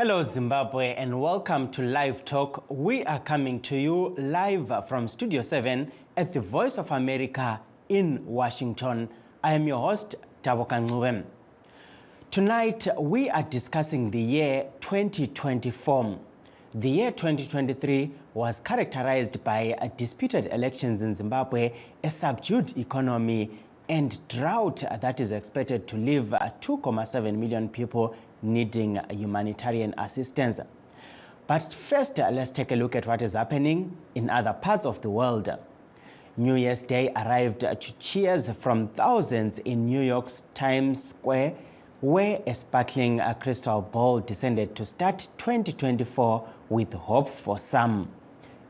Hello Zimbabwe and welcome to LiveTalk. We are coming to you live from Studio 7 at the Voice of America in Washington. I am your host, Taboka Ngcuwe. Tonight we are discussing the year 2024. The year 2023 was characterized by disputed elections in Zimbabwe, a subdued economy, and drought that is expected to leave 2.7 million people needing humanitarian assistance. But first, let's take a look at what is happening in other parts of the world. New Year's Day arrived to cheers from thousands in New York's Times Square, where a sparkling crystal ball descended to start 2024 with hope for some.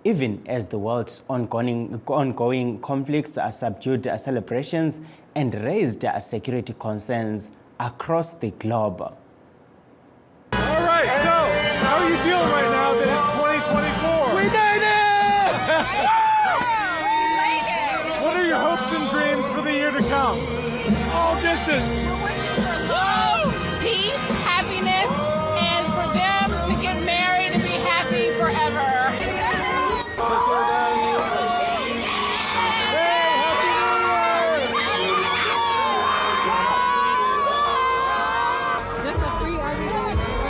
Even as the world's ongoing conflicts subdued celebrations and raised security concerns across the globe. All right, so how are you feeling right now that it's 2024? We made it! What are your hopes and dreams for the year to come? All distant. We're wishing for love, peace, happiness, and for them to get married and be happy forever.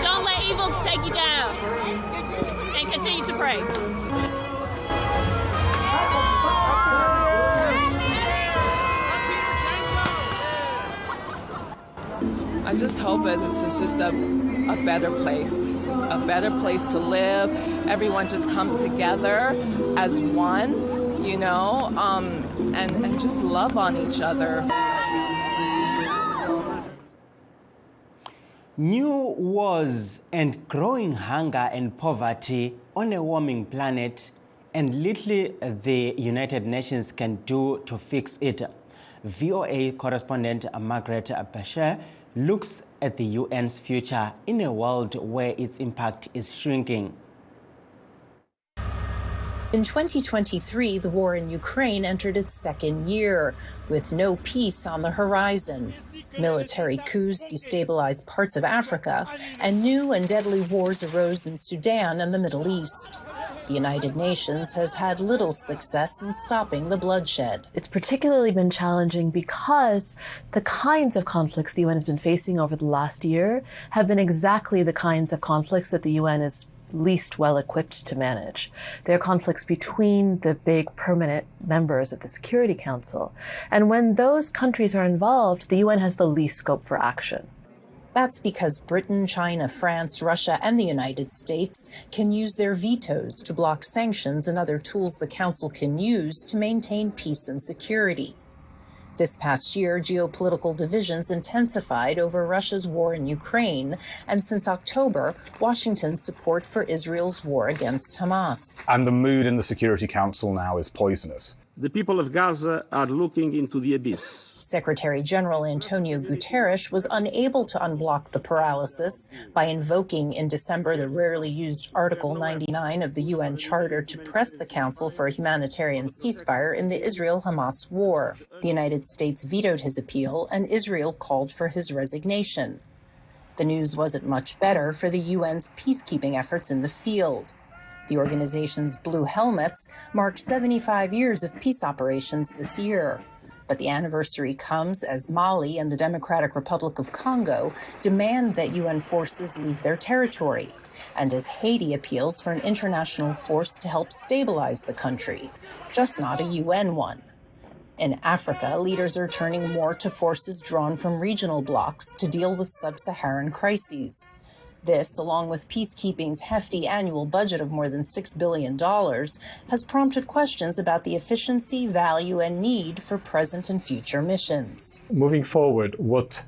Don't let evil take you down. And continue to pray. I just hope it's just a better place to live. Everyone just come together as one, you know, and just love on each other. New wars and growing hunger and poverty on a warming planet, and little the United Nations can do to fix it. VOA correspondent Margaret Bashir looks at the UN's future in a world where its impact is shrinking. In 2023, the war in Ukraine entered its second year, with no peace on the horizon. Military coups destabilized parts of Africa, and new and deadly wars arose in Sudan and the Middle East. The United Nations has had little success in stopping the bloodshed. It's particularly been challenging because the kinds of conflicts the UN has been facing over the last year have been exactly the kinds of conflicts that the UN is least well equipped to manage. They're conflicts between the big permanent members of the Security Council. And when those countries are involved, the UN has the least scope for action. That's because Britain, China, France, Russia, and the United States can use their vetoes to block sanctions and other tools the Council can use to maintain peace and security. This past year, geopolitical divisions intensified over Russia's war in Ukraine, and since October, Washington's support for Israel's war against Hamas. And the mood in the Security Council now is poisonous. The people of Gaza are looking into the abyss. Secretary General Antonio Guterres was unable to unblock the paralysis by invoking in December the rarely used Article 99 of the UN Charter to press the Council for a humanitarian ceasefire in the Israel-Hamas war. The United States vetoed his appeal, and Israel called for his resignation. The news wasn't much better for the UN's peacekeeping efforts in the field. The organization's Blue Helmets marked 75 years of peace operations this year. But the anniversary comes as Mali and the Democratic Republic of Congo demand that UN forces leave their territory, and as Haiti appeals for an international force to help stabilize the country, just not a UN one. In Africa, leaders are turning more to forces drawn from regional blocs to deal with sub-Saharan crises. This, along with peacekeeping's hefty annual budget of more than $6 billion, has prompted questions about the efficiency, value, and need for present and future missions. Moving forward, what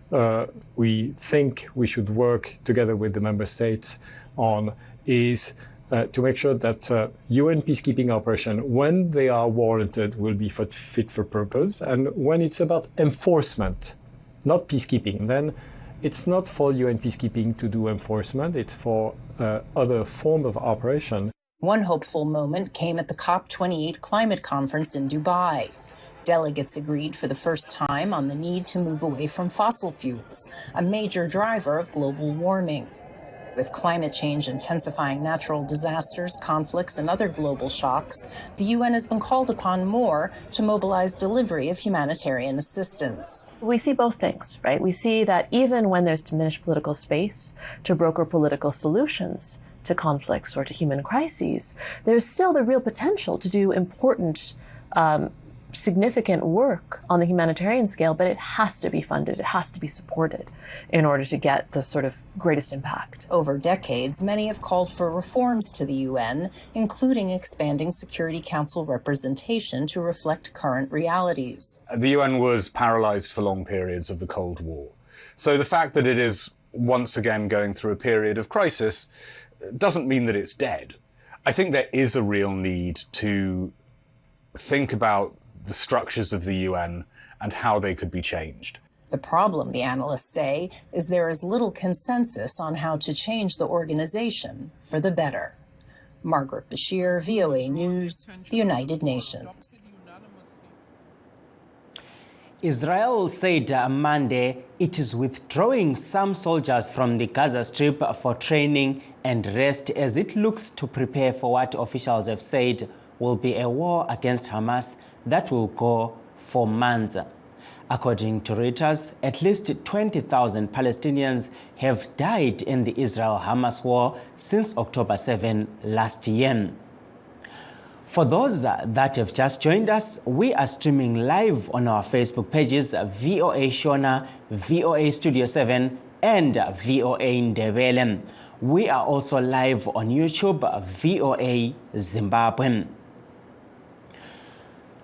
we think we should work together with the member states on is to make sure that UN peacekeeping operations, when they are warranted, will be fit for purpose. And when it's about enforcement, not peacekeeping, then it's not for UN peacekeeping to do enforcement, it's for other form of operation. One hopeful moment came at the COP28 climate conference in Dubai. Delegates agreed for the first time on the need to move away from fossil fuels, a major driver of global warming. With climate change intensifying natural disasters, conflicts, and other global shocks, the UN has been called upon more to mobilize delivery of humanitarian assistance. We see both things, right? We see that even when there's diminished political space to broker political solutions to conflicts or to human crises, there's still the real potential to do important, significant work on the humanitarian scale, but it has to be funded, it has to be supported in order to get the sort of greatest impact. Over decades, many have called for reforms to the UN, including expanding Security Council representation to reflect current realities. The UN was paralyzed for long periods of the Cold War. So the fact that it is once again going through a period of crisis doesn't mean that it's dead. I think there is a real need to think about the structures of the UN and how they could be changed. The problem, the analysts say, is there is little consensus on how to change the organization for the better. Margaret Bashir, VOA News, the United Nations. Israel said Monday it is withdrawing some soldiers from the Gaza Strip for training and rest as it looks to prepare for what officials have said will be a war against Hamas that will go for months. According to Reuters, at least 20,000 Palestinians have died in the Israel-Hamas war since October 7 last year. For those that have just joined us, we are streaming live on our Facebook pages, VOA Shona, VOA Studio 7, and VOA Ndebele. We are also live on YouTube, VOA Zimbabwe.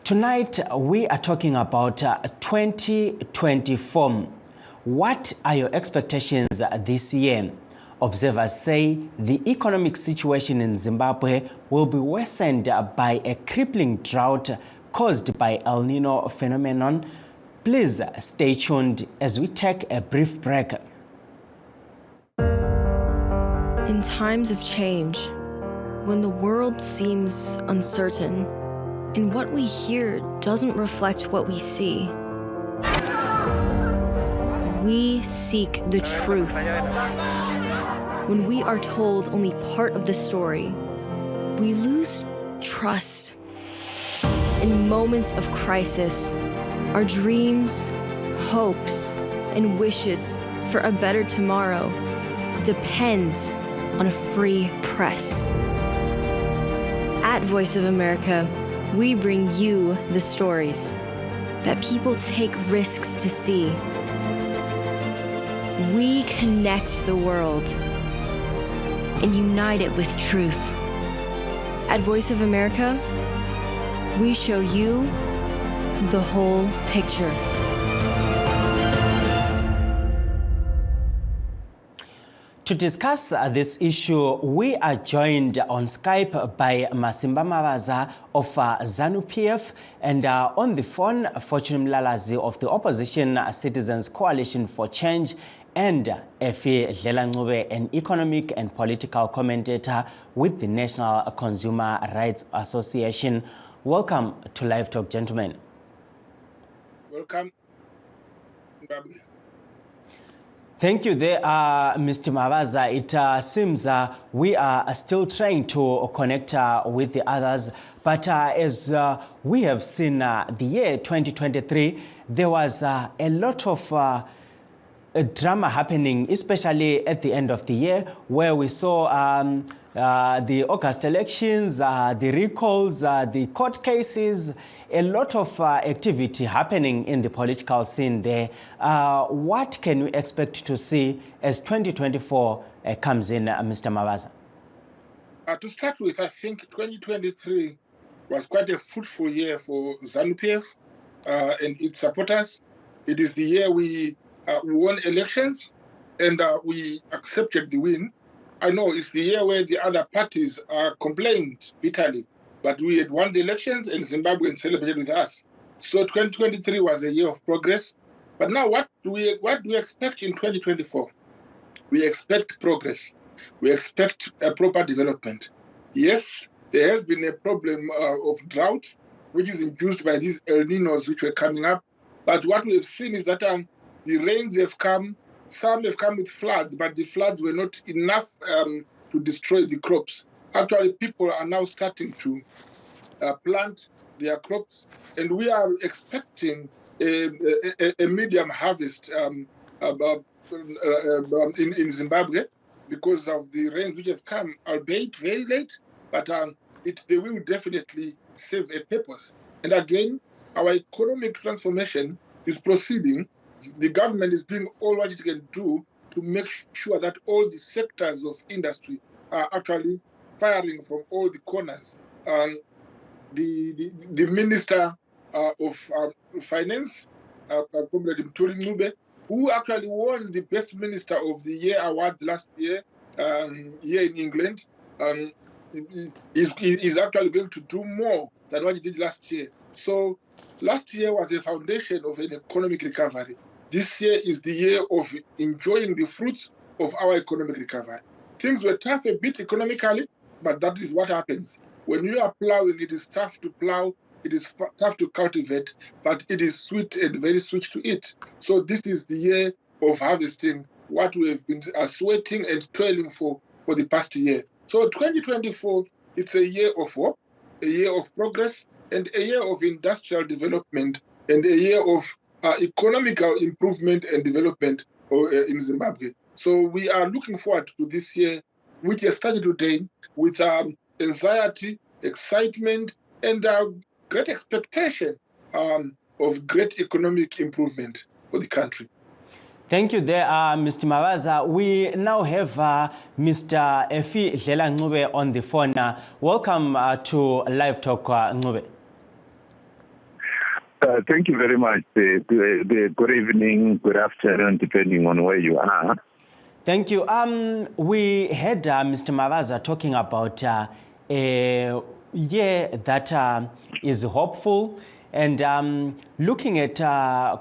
Tonight, we are talking about 2024. What are your expectations this year? Observers say the economic situation in Zimbabwe will be worsened by a crippling drought caused by El Nino phenomenon. Please stay tuned as we take a brief break. In times of change, when the world seems uncertain, and what we hear doesn't reflect what we see, we seek the truth. When we are told only part of the story, we lose trust. In moments of crisis, our dreams, hopes, and wishes for a better tomorrow depends on a free press. At Voice of America, we bring you the stories that people take risks to see. We connect the world and unite it with truth. At Voice of America, we show you the whole picture. To discuss this issue, we are joined on Skype by Masimba Mabaza of ZANU-PF and on the phone, Fortune Mlalazi of the Opposition Citizens Coalition for Change and Efi Dlelangube, an economic and political commentator with the National Consumer Rights Association. Welcome to Live Talk, gentlemen. Welcome, Zimbabwe. Thank you there, Mr. Mabaza. It seems we are still trying to connect with the others, but as we have seen the year 2023, there was a lot of drama happening, especially at the end of the year, where we saw the August elections, the recalls, the court cases, a lot of activity happening in the political scene there. What can we expect to see as 2024 comes in, Mr. Mabaza? To start with, I think 2023 was quite a fruitful year for ZANU-PF and its supporters. It is the year we won elections and we accepted the win. I know it's the year where the other parties complained bitterly, but we had won the elections and Zimbabweans celebrated with us. So 2023 was a year of progress. But now what do we expect in 2024? We expect progress. We expect a proper development. Yes, there has been a problem of drought, which is induced by these El Ninos which were coming up. But what we have seen is that the rains have come some have come with floods, but the floods were not enough to destroy the crops. Actually, people are now starting to plant their crops, and we are expecting a medium harvest in Zimbabwe because of the rains which have come, albeit very late, but they will definitely serve a purpose. And again, our economic transformation is proceeding. The government is doing all what it can do to make sure that all the sectors of industry are actually firing from all the corners. The Minister of Finance, Comrade Mthuli Ncube, who actually won the Best Minister of the Year award last year here in England, is actually going to do more than what he did last year. So last year was a foundation of an economic recovery. This year is the year of enjoying the fruits of our economic recovery. Things were tough a bit economically, but that is what happens. When you are plowing, it is tough to plow, it is tough to cultivate, but it is sweet and very sweet to eat. So this is the year of harvesting what we have been sweating and toiling for the past year. So 2024, it's a year of hope, a year of progress, and a year of industrial development, and a year of economical improvement and development in Zimbabwe. So we are looking forward to this year, which has started today with anxiety, excitement, and great expectation of great economic improvement for the country. Thank you there, Mr. Mavaza. We now have Mr. Efi Dlela Ncube on the phone. Welcome to LiveTalk, Ncube. Thank you very much. Good evening, good afternoon, depending on where you are. Thank you. We heard Mr. Mavaza talking about a year that is hopeful, and looking at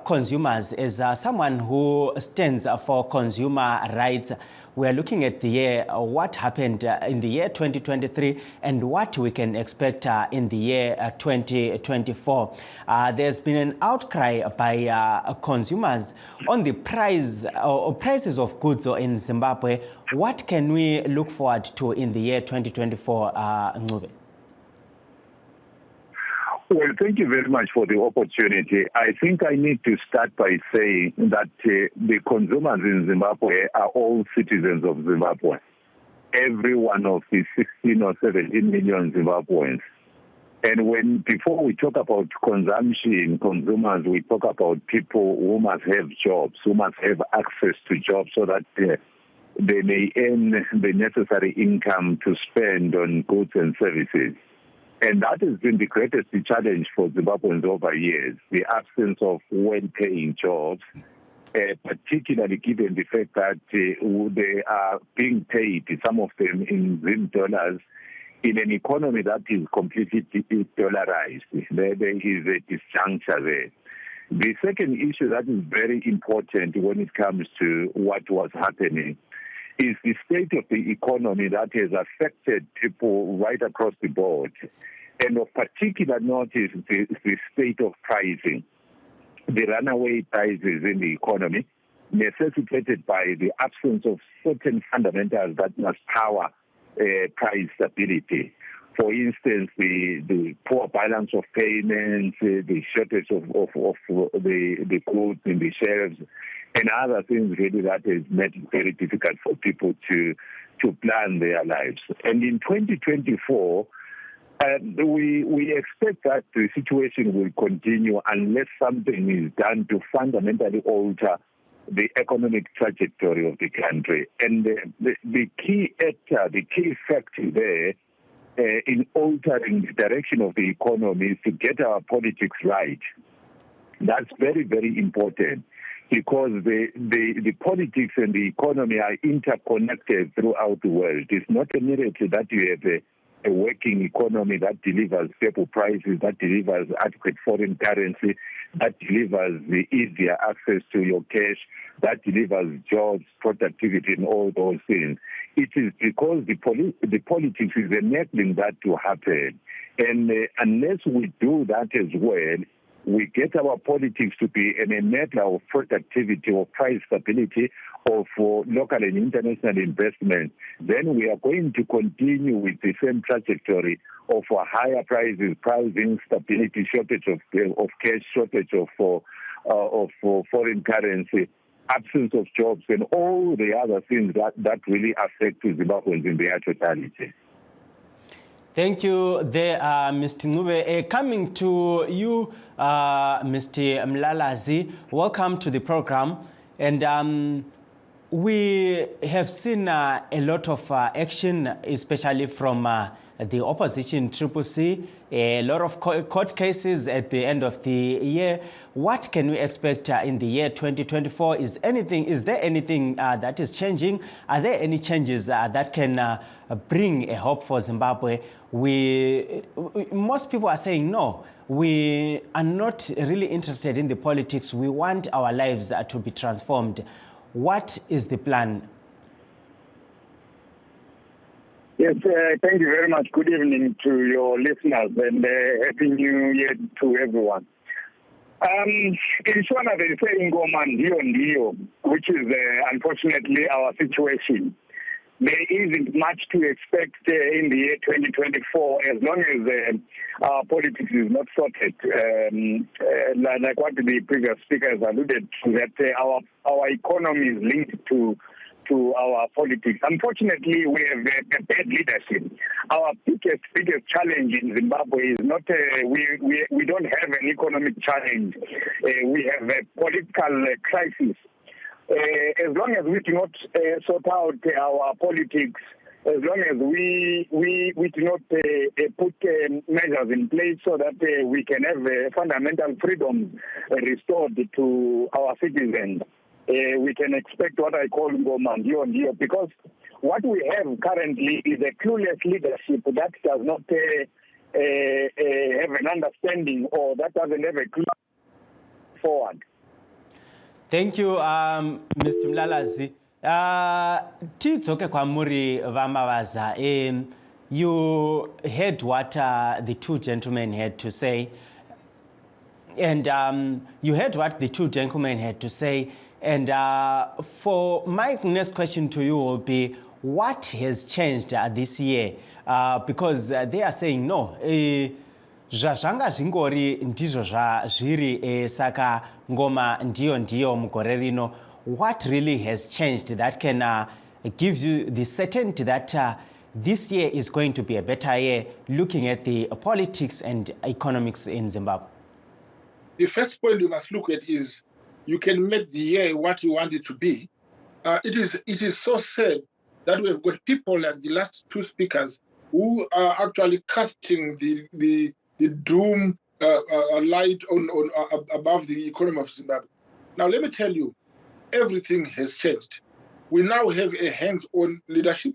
consumers as someone who stands for consumer rights. We're looking at the year, what happened in the year 2023 and what we can expect in the year 2024. There's been an outcry by consumers on the price or prices of goods in Zimbabwe. What can we look forward to in the year 2024, Ncube? Well, thank you very much for the opportunity. I think I need to start by saying that the consumers in Zimbabwe are all citizens of Zimbabwe. Every one of the 16 or 17 million Zimbabweans. And before we talk about consumption, consumers, we talk about people who must have jobs, who must have access to jobs so that they may earn the necessary income to spend on goods and services. And that has been the greatest challenge for Zimbabweans over years, the absence of well-paying jobs, particularly given the fact that they are being paid, some of them in Zim dollars, in an economy that is completely dollarized. There is a disjuncture there. The second issue that is very important when it comes to what was happening is the state of the economy that has affected people right across the board. And of particular note is the state of pricing, the runaway prices in the economy, necessitated by the absence of certain fundamentals that must power price stability. For instance, the poor balance of payments, the shortage of the goods in the shelves, and other things really that has made it very difficult for people to plan their lives. And in 2024, we expect that the situation will continue unless something is done to fundamentally alter the economic trajectory of the country. And the key actor, the key factor there in altering the direction of the economy is to get our politics right. That's very, very important because the politics and the economy are interconnected throughout the world. It's not a miracle that you have a working economy that delivers stable prices, that delivers adequate foreign currency, that delivers the easier access to your cash, that delivers jobs, productivity, and all those things. It is because the politics is enabling that to happen. And unless we do that as well, we get our politics to be an enabler of productivity or price stability of local and international investment, then we are going to continue with the same trajectory of higher prices, price instability, shortage of cash, shortage of foreign currency, absence of jobs, and all the other things that really affect Zimbabweans in their totality. Thank you there, Mr. Ncube. Coming to you, Mr. Mlalazi, welcome to the program. And we have seen a lot of action, especially from the opposition, Triple C, a lot of court cases at the end of the year. What can we expect in the year 2024? Is there anything that is changing? Are there any changes that can bring a hope for Zimbabwe? Most people are saying no. We are not really interested in the politics. We want our lives to be transformed. What is the plan? Yes, thank you very much. Good evening to your listeners and Happy New Year to everyone. In Shona, they say Ngoma Ndio, which is unfortunately our situation. There isn't much to expect in the year 2024 as long as our politics is not sorted. Like what the previous speakers alluded to, that our economy is linked to our politics. Unfortunately, we have a bad leadership. Our biggest challenge in Zimbabwe is not we don't have an economic challenge. We have a political crisis. As long as we do not sort out our politics, as long as we do not put measures in place so that we can have fundamental freedoms restored to our citizens, we can expect what I call Ngoma Ndio, because what we have currently is a clueless leadership that does not have an understanding, or that doesn't have a clue forward. Thank you, Mr. Mlalazi. Tidzoke kwamuri vamavaza. You heard what the two gentlemen had to say. And you heard what the two gentlemen had to say. And for my next question to you will be, what has changed this year? Because they are saying no. Zvanga zvingori ndizvo zviri saka ngoma ndio mugore rino. What really has changed that can give you the certainty that this year is going to be a better year, looking at the politics and economics in Zimbabwe? The first point you must look at is you can make the year what you want it to be. It is so sad that we have got people like the last two speakers who are actually casting the doom light on above the economy of Zimbabwe. Now, let me tell you, everything has changed. We now have a hands-on leadership.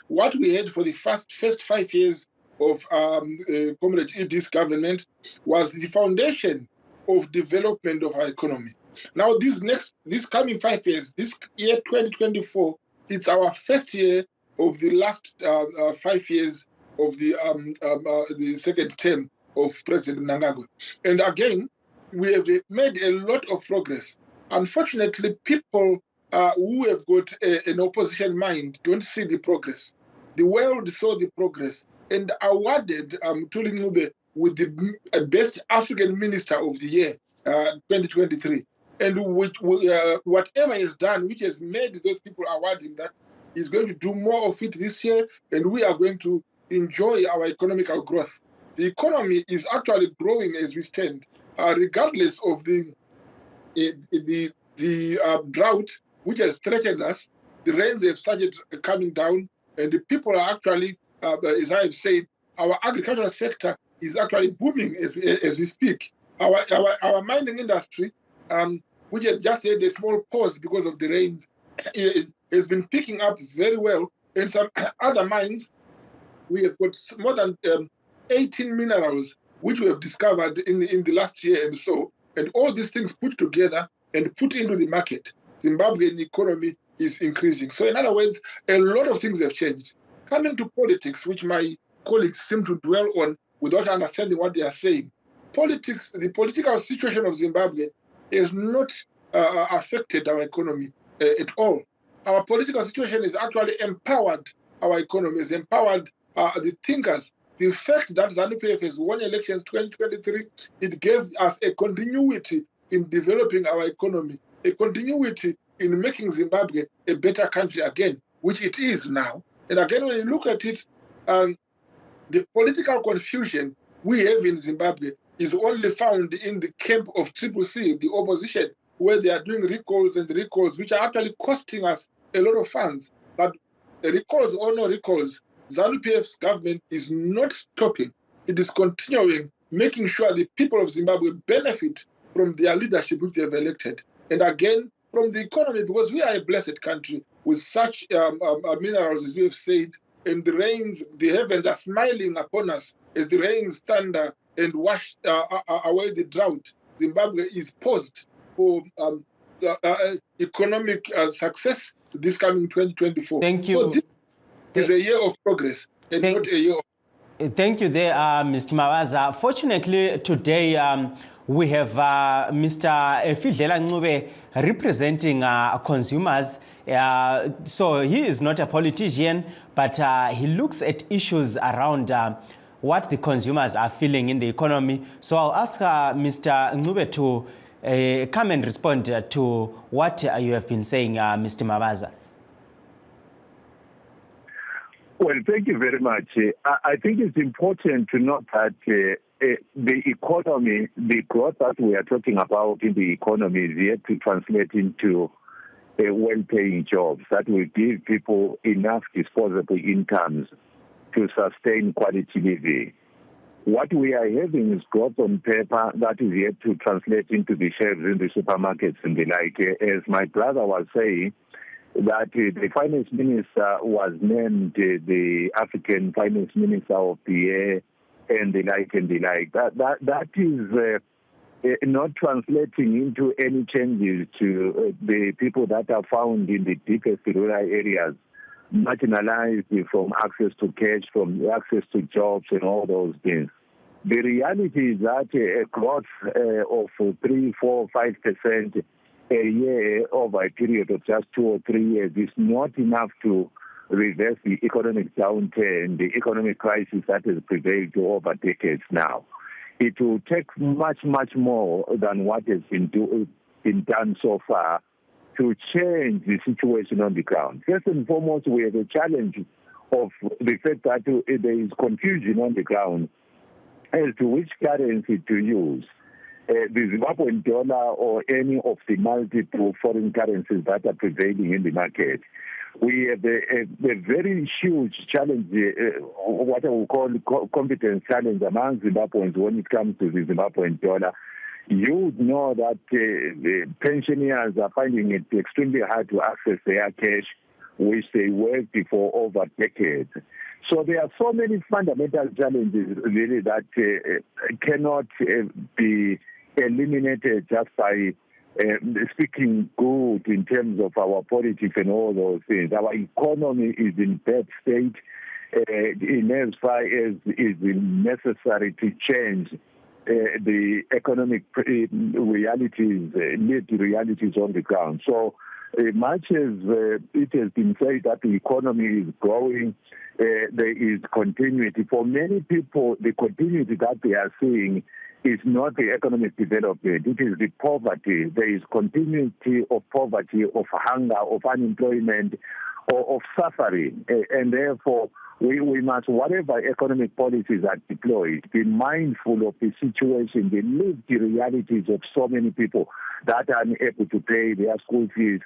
What we had for the first 5 years of Comrade Ed's government was the foundation of development of our economy. Now, this coming 5 years, this year 2024, it's our first year of the last 5 years of the second term of President Mnangagwa. And again, we have made a lot of progress. Unfortunately, people who have got an opposition mind don't see the progress. The world saw the progress and awarded Tuli Ncube with the best African Minister of the Year, 2023. And whatever is done, which has made those people award him that, he's going to do more of it this year, and we are going to enjoy our economical growth. The economy is actually growing as we stand, regardless of the drought which has threatened us. The rains have started coming down, and the people are actually, as I have said, our agricultural sector is actually booming as we speak. Our mining industry, which had just had a small pause because of the rains, has been picking up very well. In some other mines, we have got more than 18 minerals which we have discovered in the last year and so. And all these things put together and put into the market, Zimbabwean economy is increasing. So in other words, a lot of things have changed. Coming to politics, which my colleagues seem to dwell on without understanding what they are saying. Politics, the political situation of Zimbabwe has not affected our economy at all. our political situation has actually empowered our economy, has empowered the thinkers. The fact that ZANU-PF has won elections 2023, it gave us a continuity in developing our economy, a continuity in making Zimbabwe a better country again, which it is now. And again, when you look at it, the political confusion we have in Zimbabwe is only found in the camp of CCC, the opposition, where they are doing recalls and recalls, which are actually costing us a lot of funds. But recalls or no recalls, ZANU-PF's government is not stopping. It is continuing, making sure the people of Zimbabwe benefit from their leadership which they have elected. And again, from the economy, because we are a blessed country with such minerals, as we have said, and the rains, the heavens are smiling upon us as the rains thunder and wash away the drought. Zimbabwe is poised for economic success this coming 2024. Thank you. So this is a year of progress and not a year of... Thank you there, Mr. Mabaza. Fortunately, today we have Mr. Fidlela Ncube representing consumers. So he is not a politician, but he looks at issues around what the consumers are feeling in the economy. So I'll ask Mr. Ncube to come and respond to what you have been saying, Mr. Mabaza. Well, thank you very much. I think it's important to note that the economy, the growth that we are talking about in the economy is yet to translate into well-paying jobs that will give people enough disposable incomes to sustain quality living. What we are having is growth on paper that is yet to translate into the shelves in the supermarkets and the like. As my brother was saying, that the finance minister was named the African finance minister of the year and the like and the like. That is not translating into any changes to the people that are found in the deepest rural areas, marginalized from access to cash, from access to jobs and all those things. The reality is that a growth of 3, 4, 5% a year over a period of just 2 or 3 years is not enough to reverse the economic downturn, the economic crisis that has prevailed over decades now. It will take much, much more than what has been done so far to change the situation on the ground. First and foremost, we have a challenge of the fact that there is confusion on the ground as to which currency to use. The Zimbabwean dollar or any of the multiple foreign currencies that are prevailing in the market. We have a very huge challenge, what I would call competence challenge among Zimbabweans when it comes to the Zimbabwean dollar. You know that the pensioners are finding it extremely hard to access their cash, which they worked for over decades. So there are so many fundamental challenges really that cannot be eliminated just by speaking good in terms of our politics and all those things. Our economy is in bad state in as far as is necessary to change the economic realities, lived realities on the ground. So much as it has been said that the economy is growing, there is continuity. For many people, the continuity that they are seeing is not the economic development. It is the poverty. There is continuity of poverty, of hunger, of unemployment, or of suffering. And therefore, we must, whatever economic policies are deployed, be mindful of the situation, the lived realities of so many people that are unable to pay their school fees,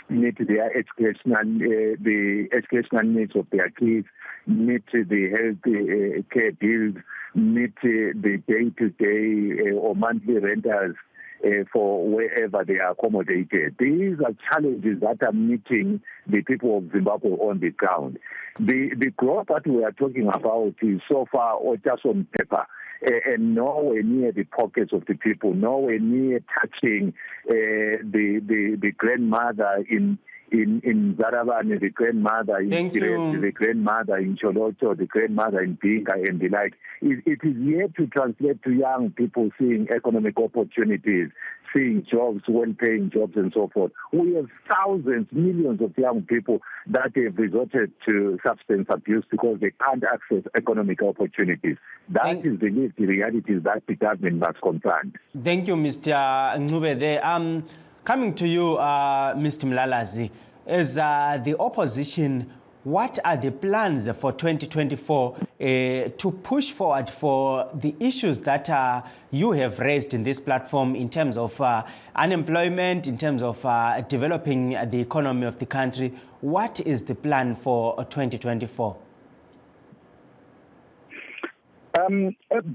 meet their the educational needs of their kids, meet the health care bills, meet the day-to-day or monthly rentals for wherever they are accommodated. These are challenges that are meeting the people of Zimbabwe on the ground. The growth that we are talking about is so far or just on paper, and nowhere near the pockets of the people, nowhere near touching the grandmother in Zaravani, the grandmother in Kireti, the grandmother in Choloto, the grandmother in Binga and the like. It is yet to translate to young people seeing economic opportunities, seeing jobs, well-paying jobs and so forth. We have thousands, millions of young people that have resorted to substance abuse because they can't access economic opportunities. That is the realities that the government must confront. Thank you, Mr. Ncube. There. Coming to you, Mr. Mlalazi, as the opposition, what are the plans for 2024 to push forward for the issues that you have raised in this platform in terms of unemployment, in terms of developing the economy of the country? What is the plan for 2024?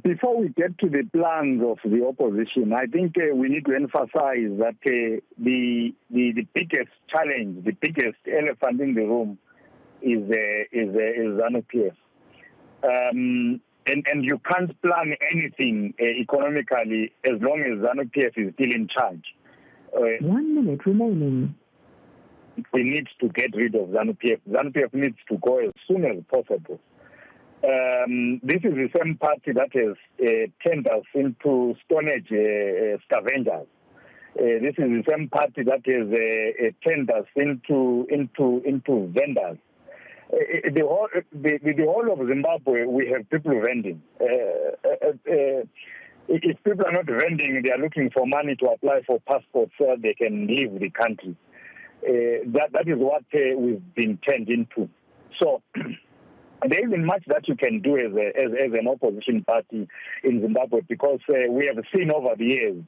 Before we get to the plans of the opposition, I think we need to emphasize that the biggest challenge, the biggest elephant in the room is ZANU-PF. And you can't plan anything economically as long as ZANU-PF is still in charge. 1 minute remaining. We need to get rid of ZANU-PF. ZANU-PF needs to go as soon as possible. This is the same party that has turned us into Stone Age scavengers. This is the same party that has turned us into vendors. The whole of Zimbabwe, we have people vending. If people are not vending, they are looking for money to apply for passports so they can leave the country. That is what we've been turned into. So there isn't much that you can do as an opposition party in Zimbabwe, because we have seen over the years,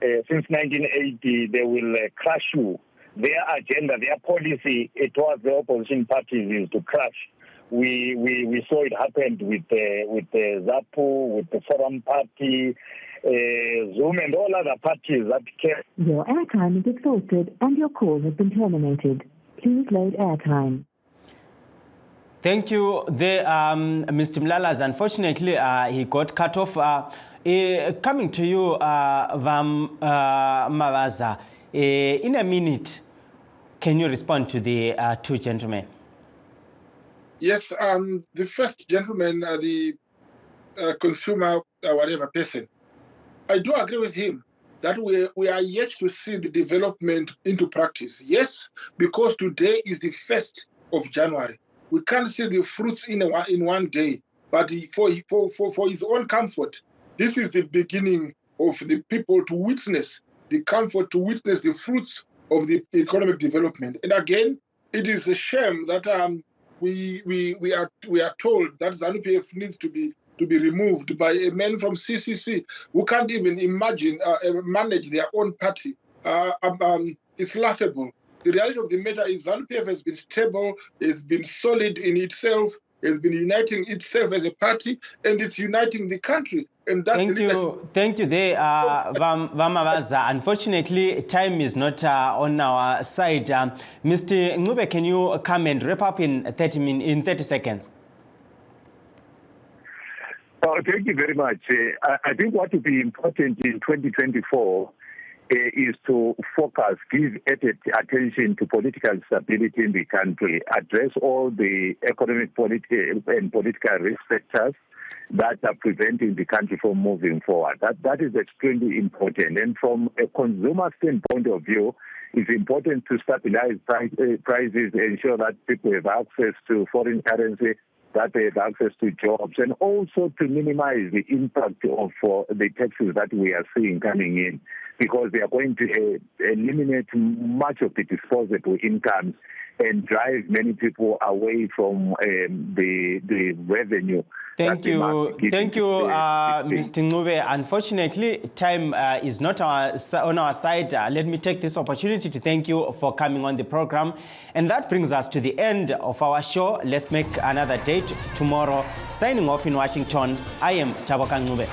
since 1980, they will crush you. Their agenda, their policy towards the opposition parties is to crush. We saw it happened with ZAPU, with the Forum Party, Zoom, and all other parties that came. Your airtime is exhausted and your call has been terminated. Please load airtime. Thank you, Mr. Mlalazi. Unfortunately, he got cut off. Coming to you, Vam Mavaza, in a minute, can you respond to the two gentlemen? Yes, the first gentleman, the consumer, whatever person, I do agree with him that we are yet to see the development into practice. Yes, because today is the 1st of January. We can't see the fruits in one day, but for his own comfort, this is the beginning of the people to witness the comfort, to witness the fruits of the economic development. And again, it is a shame that we are told that ZANU-PF needs to be removed by a man from CCC who can't even imagine manage their own party. It's laughable. The reality of the matter is ZANU-PF has been stable, has been solid in itself, has been uniting itself as a party, and it's uniting the country. And that's thank you there, Vamavaza. Unfortunately, time is not on our side. Mr. Ncube, can you come and wrap up in 30 seconds? Thank you very much. I think what will be important in 2024 is to focus, give attention to political stability in the country, address all the economic, and political risk factors that are preventing the country from moving forward. That is extremely important. And from a consumer standpoint of view, it's important to stabilize prices, ensure that people have access to foreign currency, that they have access to jobs, and also to minimize the impact of the taxes that we are seeing coming in, because they are going to eliminate much of the disposable incomes and drive many people away from the revenue. Thank you, Mr. Ncube. Unfortunately, time is not on our side. Let me take this opportunity to thank you for coming on the program. And that brings us to the end of our show. Let's make another date tomorrow. Signing off in Washington, I am Taboka Ncube.